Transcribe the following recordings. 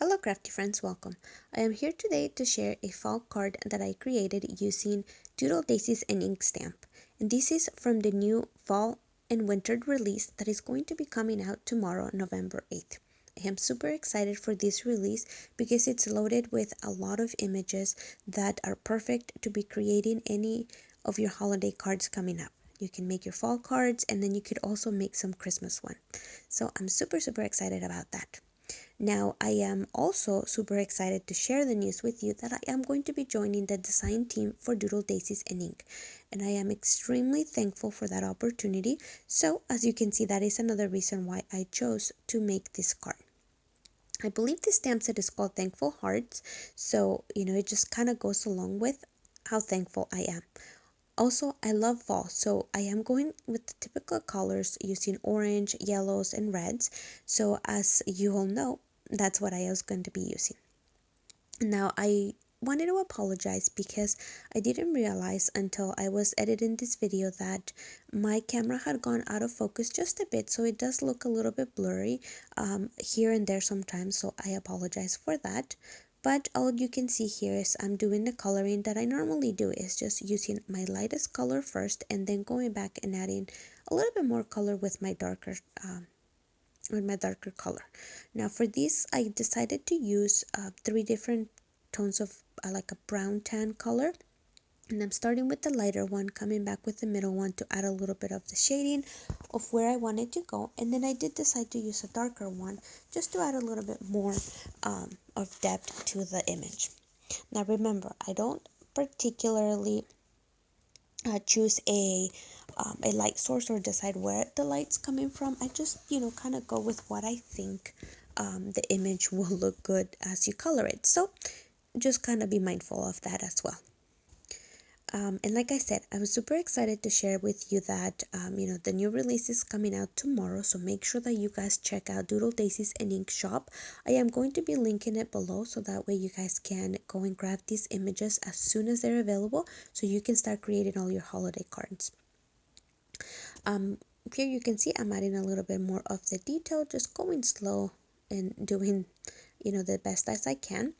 Hello crafty friends, welcome. I am here today to share a fall card that I created using Doodle Dasies and ink stamp. And this is from the new fall and winter release that is going to be coming out tomorrow, November 8th. I am super excited for this release because it's loaded with a lot of images that are perfect to be creating any of your holiday cards coming up. You can make your fall cards and then you could also make some Christmas one. So I'm super excited about that. Now, I am also super excited to share the news with you that I am going to be joining the design team for Doodle Dasies and Ink, and I am extremely thankful for that opportunity. So, as you can see, that is another reason why I chose to make this card. I believe this stamp set is called Thankful Hearts, so it just kind of goes along with how thankful I am. Also, I love fall, so I am going with the typical colors using orange, yellows, and reds. So as you all know, that's what I was going to be using. Now, I wanted to apologize because I didn't realize until I was editing this video that my camera had gone out of focus just a bit, so it does look a little bit blurry here and there sometimes, so I apologize for that. But all you can see here is I'm doing the coloring that I normally do, is just using my lightest color first and then going back and adding a little bit more color with my darker color. Now for this I decided to use 3 different tones of like a brown tan color, and I'm starting with the lighter one, coming back with the middle one to add a little bit of the shading of where I wanted to go, and then I did decide to use a darker one just to add a little bit more of depth to the image. Now remember, I don't particularly choose a light source or decide where the light's coming from. I just kind of go with what I think the image will look good as you color it, so just kind of be mindful of that as well. And like I said, I was super excited to share with you that the new release is coming out tomorrow, so make sure that you guys check out Doodle Dasies and Ink Shop. I am going to be linking it below, so that way you guys can go and grab these images as soon as they're available, so you can start creating all your holiday cards. Here you can see I'm adding a little bit more of the detail, just going slow and doing the best as I can.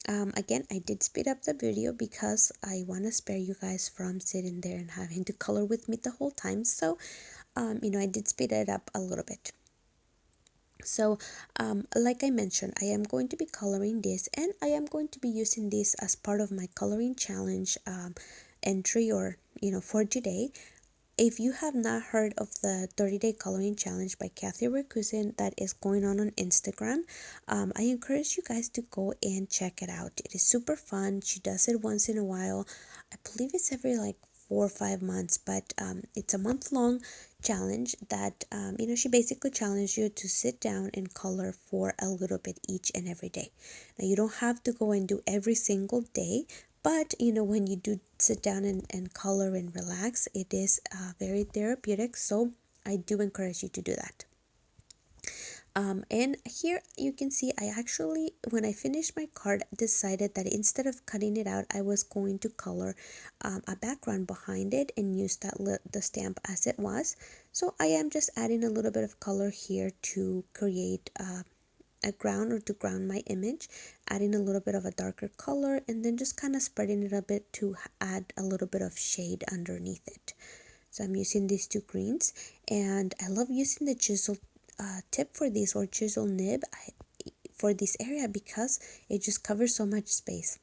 Again, I did speed up the video because I want to spare you guys from sitting there and having to color with me the whole time, so I did speed it up a little bit. So like I mentioned, I am going to be coloring this, and I am going to be using this as part of my coloring challenge entry, or for today. If you have not heard of the 30-day coloring challenge by Kathy Rakusin that is going on Instagram, I encourage you guys to go and check it out. It is super fun. She does it once in a while. I believe it's every like 4 or 5 months, but it's a month-long challenge that she basically challenges you to sit down and color for a little bit each and every day. Now you don't have to go and do every single day, but when you do sit down and color and relax, it is very therapeutic, so I do encourage you to do that. And here you can see I actually, when I finished my card, decided that instead of cutting it out, I was going to color a background behind it and use the stamp as it was. So I am just adding a little bit of color here to create a ground, or to ground my image, adding a little bit of a darker color, and then just kind of spreading it a bit to add a little bit of shade underneath it. So I'm using these 2 greens, and I love using the chisel tip for this, or chisel nib for this area, because it just covers so much space.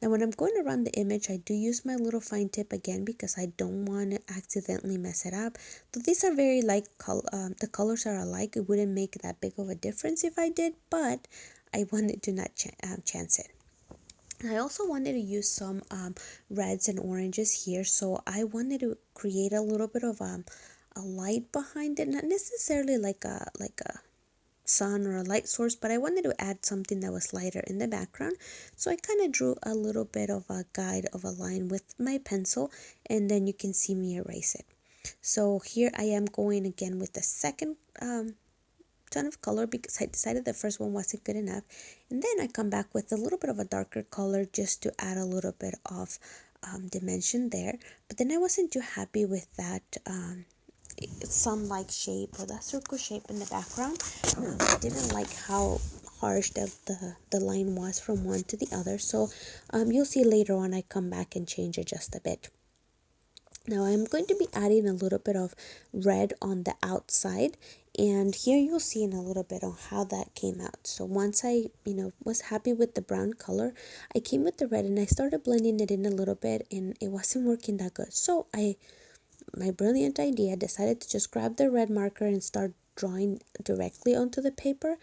Now when I'm going to run the image, I do use my little fine tip again because I don't want to accidentally mess it up. So these are very like the colors are alike. It wouldn't make that big of a difference if I did, but I wanted to not chance it. I also wanted to use some reds and oranges here, so I wanted to create a little bit of a light behind it, not necessarily like a sun or a light source, but I wanted to add something that was lighter in the background. So I kind of drew a little bit of a guide of a line with my pencil, and then you can see me erase it. So here I am going again with the second ton of color because I decided the first one wasn't good enough, and then I come back with a little bit of a darker color just to add a little bit of dimension there. But then I wasn't too happy with that sun-like shape, or that circle shape in the background. I didn't like how harsh that the line was from one to the other. So you'll see later on I come back and change it just a bit. Now I'm going to be adding a little bit of red on the outside, and here you'll see in a little bit on how that came out. So once I was happy with the brown color, I came with the red and I started blending it in a little bit, and it wasn't working that good. So my brilliant idea, decided to just grab the red marker and start drawing directly onto the paper.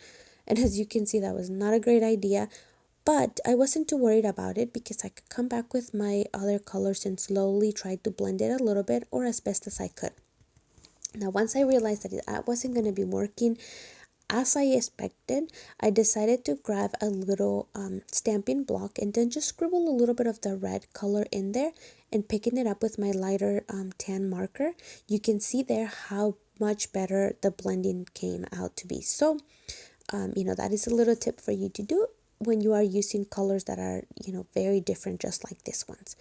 And as you can see, that was not a great idea. But I wasn't too worried about it because I could come back with my other colors and slowly try to blend it a little bit, or as best as I could. Now, once I realized that it wasn't going to be working as I expected, I decided to grab a little stamping block and then just scribble a little bit of the red color in there, and picking it up with my lighter tan marker. You can see there how much better the blending came out to be. So that is a little tip for you to do when you are using colors that are very different, just like this ones.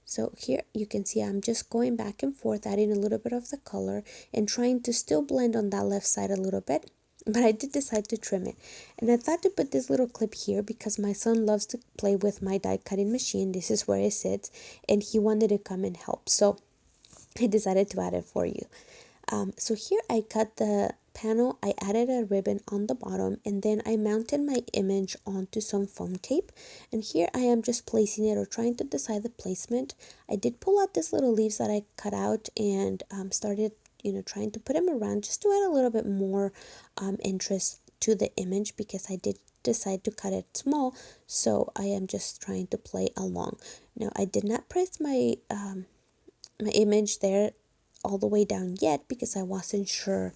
So here you can see I'm just going back and forth, adding a little bit of the color and trying to still blend on that left side a little bit, but I did decide to trim it. And I thought to put this little clip here because my son loves to play with my die cutting machine. This is where it sits, and he wanted to come and help, so I decided to add it for you. So here I cut the panel, I added a ribbon on the bottom, and then I mounted my image onto some foam tape. And here I am just placing it or trying to decide the placement. I did pull out these little leaves that I cut out and started trying to put them around just to add a little bit more interest to the image, because I did decide to cut it small, so I am just trying to play along. Now I did not press my my image there all the way down yet because I wasn't sure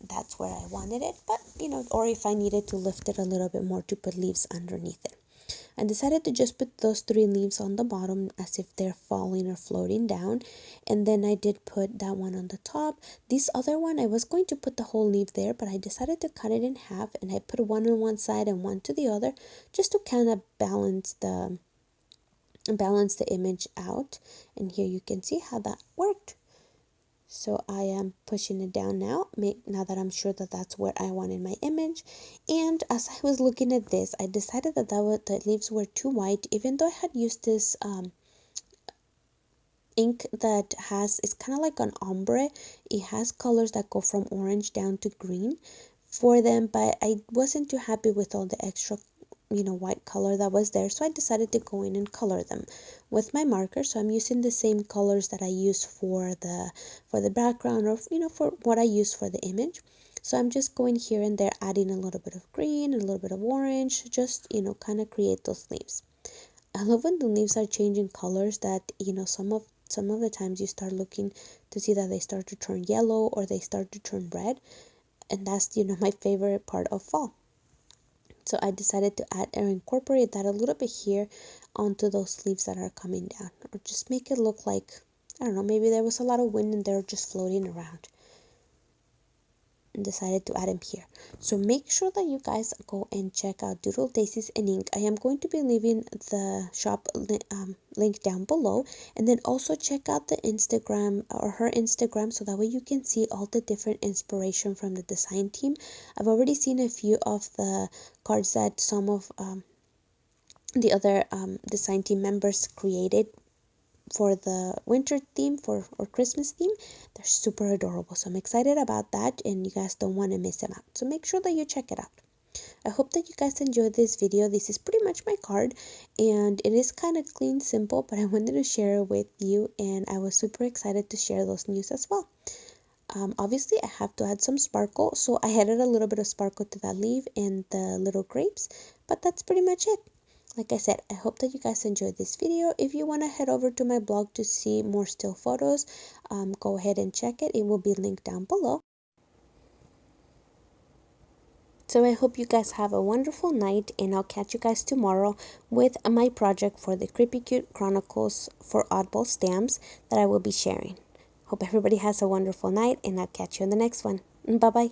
that's where I wanted it, but or if I needed to lift it a little bit more to put leaves underneath it. I decided to just put those 3 leaves on the bottom as if they're falling or floating down, and then I did put that one on the top. This other one, I was going to put the whole leaf there, but I decided to cut it in half, and I put one on one side and one to the other, just to kind of balance the image out. And here you can see how that worked. So I am pushing it down now that I'm sure that that's where I wanted my image. And as I was looking at this, I decided that the leaves were too white, even though I had used this ink that it's kind of like an ombre. It has colors that go from orange down to green for them, but I wasn't too happy with all the extra white color that was there, so I decided to go in and color them with my marker. So I'm using the same colors that I use for the background, or for what I use for the image. So I'm just going here and there, adding a little bit of green and a little bit of orange, just kind of create those leaves. I love when the leaves are changing colors, that some of the times you start looking to see that they start to turn yellow or they start to turn red, and that's my favorite part of fall. So I decided to add or incorporate that a little bit here onto those leaves that are coming down, or just make it look like, I don't know, maybe there was a lot of wind and they're just floating around. And decided to add them here. So make sure that you guys go and check out Doodle Dasies and Ink. I am going to be leaving the shop link down below, and then also check out the Instagram, or her Instagram, so that way you can see all the different inspiration from the design team. I've already seen a few of the cards that some of the other design team members created for the winter theme or Christmas theme. They're super adorable, so I'm excited about that, and you guys don't want to miss them out, so make sure that you check it out. I hope that you guys enjoyed this video. This is pretty much my card, and it is kind of clean, simple, but I wanted to share it with you, and I was super excited to share those news as well. Obviously I have to add some sparkle, so I added a little bit of sparkle to that leaf and the little grapes, but that's pretty much it. Like I said, I hope that you guys enjoyed this video. If you want to head over to my blog to see more still photos, go ahead and check it. It will be linked down below. So I hope you guys have a wonderful night, and I'll catch you guys tomorrow with my project for the Creepy Cute Chronicles for Oddball stamps that I will be sharing. Hope everybody has a wonderful night, and I'll catch you in the next one. Bye-bye.